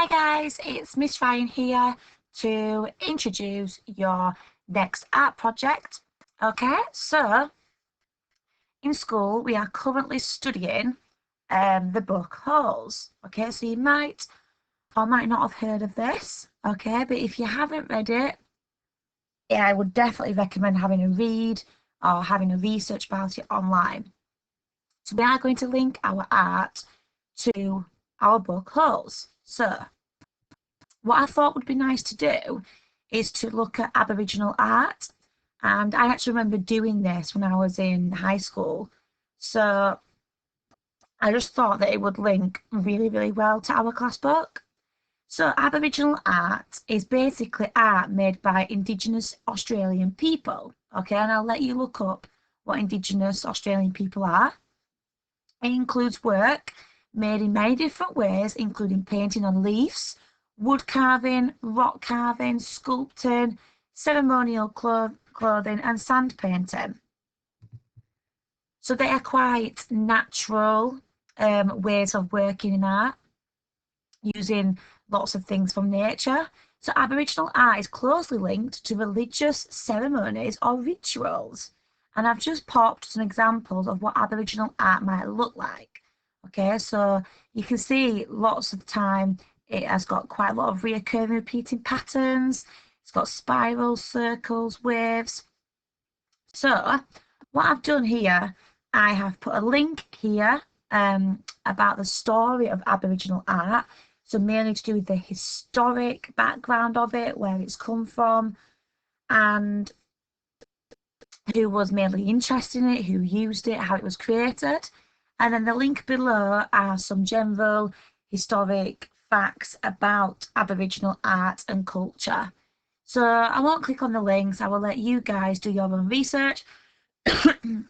Hi guys, it's Miss Ryan here to introduce your next art project. Okay, so in school we are currently studying the book Holes. Okay, so you might or might not have heard of this. Okay, but if you haven't read it, yeah, I would definitely recommend having a read or having a research about it online. So we are going to link our art to our book Holes. So what I thought would be nice to do is to look at Aboriginal art. And I actually remember doing this when I was in high school. So I just thought that it would link really, really well to our class book. So Aboriginal art is basically art made by Indigenous Australian people. Okay, and I'll let you look up what Indigenous Australian people are. It includes work made in many different ways, including painting on leaves, wood carving, rock carving, sculpting, ceremonial clothing, and sand painting. So they are quite natural ways of working in art, using lots of things from nature. So Aboriginal art is closely linked to religious ceremonies or rituals. And I've just popped some examples of what Aboriginal art might look like. Okay, so you can see lots of the time it has got quite a lot of reoccurring repeating patterns. It's got spirals, circles, waves. So what I've done here, I have put a link here about the story of Aboriginal art. So mainly to do with the historic background of it, where it's come from, and who was mainly interested in it, who used it, how it was created. And then the link below are some general historic facts about Aboriginal art and culture. So I won't click on the links, I will let you guys do your own research.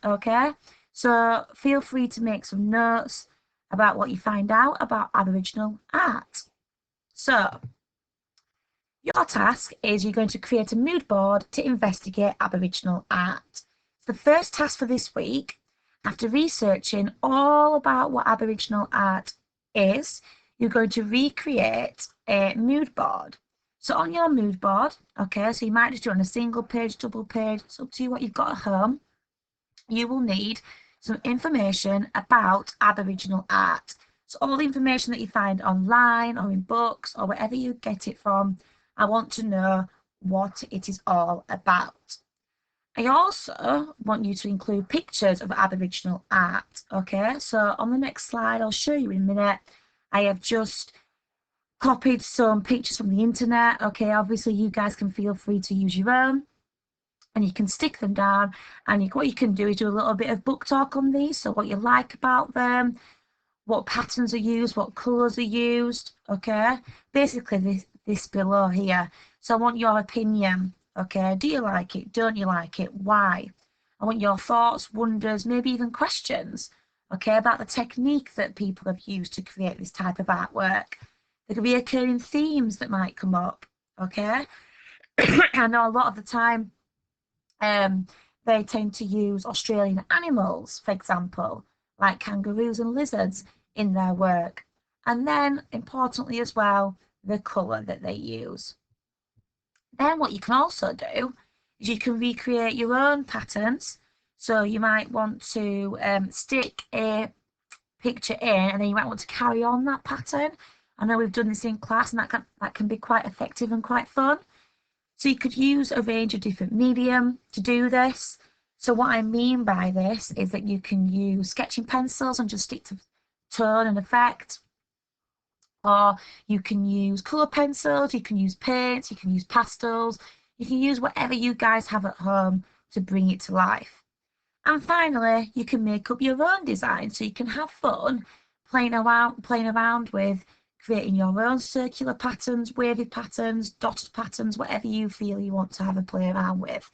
Okay, so feel free to make some notes about what you find out about Aboriginal art. So your task is you're going to create a mood board to investigate Aboriginal art. The first task for this week, after researching all about what Aboriginal art is, you're going to recreate a mood board. So on your mood board, okay, so you might just do it on a single page, double page, it's up to you what you've got at home. You will need some information about Aboriginal art. So all the information that you find online or in books or wherever you get it from, I want to know what it is all about. I also want you to include pictures of Aboriginal art. Okay, so on the next slide, I'll show you in a minute. I have just copied some pictures from the internet. Okay, obviously you guys can feel free to use your own and you can stick them down, and what you can do is do a little bit of book talk on these. So what you like about them, what patterns are used, what colours are used. Okay, basically this below here. So I want your opinion. Okay, do you like it? Don't you like it? Why? I want your thoughts, wonders, maybe even questions. Okay, about the technique that people have used to create this type of artwork. There could be occurring themes that might come up. Okay, I know a lot of the time they tend to use Australian animals, for example, like kangaroos and lizards in their work. And then, importantly as well, the colour that they use. Then what you can also do is you can recreate your own patterns. So you might want to stick a picture in, and then you might want to carry on that pattern. I know we've done this in class, and that can be quite effective and quite fun. So you could use a range of different medium to do this. So what I mean by this is that you can use sketching pencils and just stick to tone and effect, or you can use colour pencils, you can use paints, you can use pastels, you can use whatever you guys have at home to bring it to life. And finally, you can make up your own design, so you can have fun playing around with creating your own circular patterns, wavy patterns, dotted patterns, whatever you feel you want to have a play around with.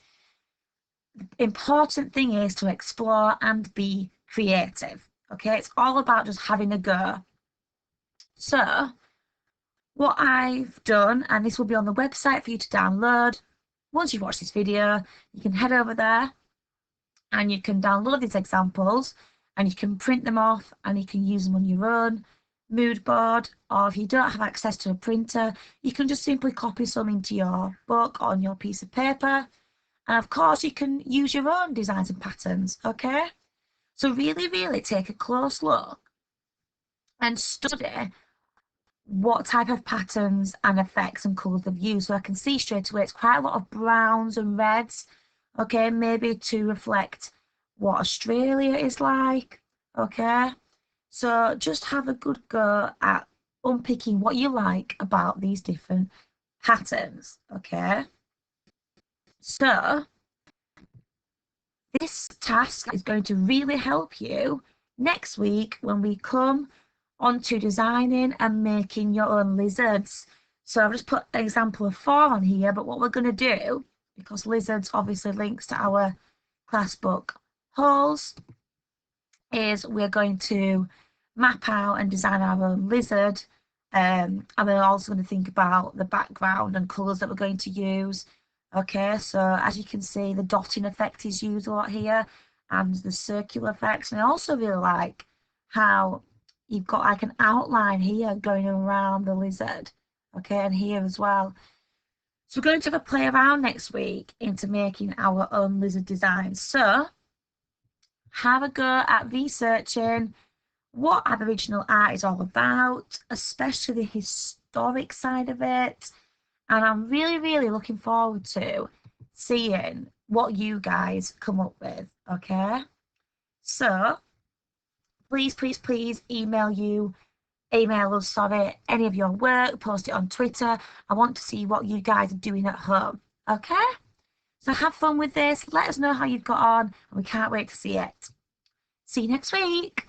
The important thing is to explore and be creative. Okay, it's all about just having a go. So what I've done, and this will be on the website for you to download. Once you've watched this video, you can head over there and you can download these examples and you can print them off and you can use them on your own mood board, or if you don't have access to a printer, you can just simply copy some into your book on your piece of paper. And of course, you can use your own designs and patterns, okay? So really, really take a close look and study what type of patterns and effects and colours they've used. So I can see straight away it's quite a lot of browns and reds, okay, maybe to reflect what Australia is like, okay? So just have a good go at unpicking what you like about these different patterns, okay? So this task is going to really help you next week when we come on to designing and making your own lizards. So I've just put an example of 4 on here, but what we're going to do, because lizards obviously links to our class book holes, is we're going to map out and design our own lizard. And we're also going to think about the background and colours that we're going to use. Okay, so as you can see, the dotting effect is used a lot here, and the circular effects. And I also really like how you've got like an outline here going around the lizard. Okay, and here as well. So we're going to have a play around next week into making our own lizard designs. So have a go at researching what Aboriginal art is all about, especially the historic side of it. And I'm really, really looking forward to seeing what you guys come up with, okay? So please, please, please email us, sorry, any of your work, post it on Twitter. I want to see what you guys are doing at home, okay? So have fun with this. Let us know how you've got on, and we can't wait to see it. See you next week.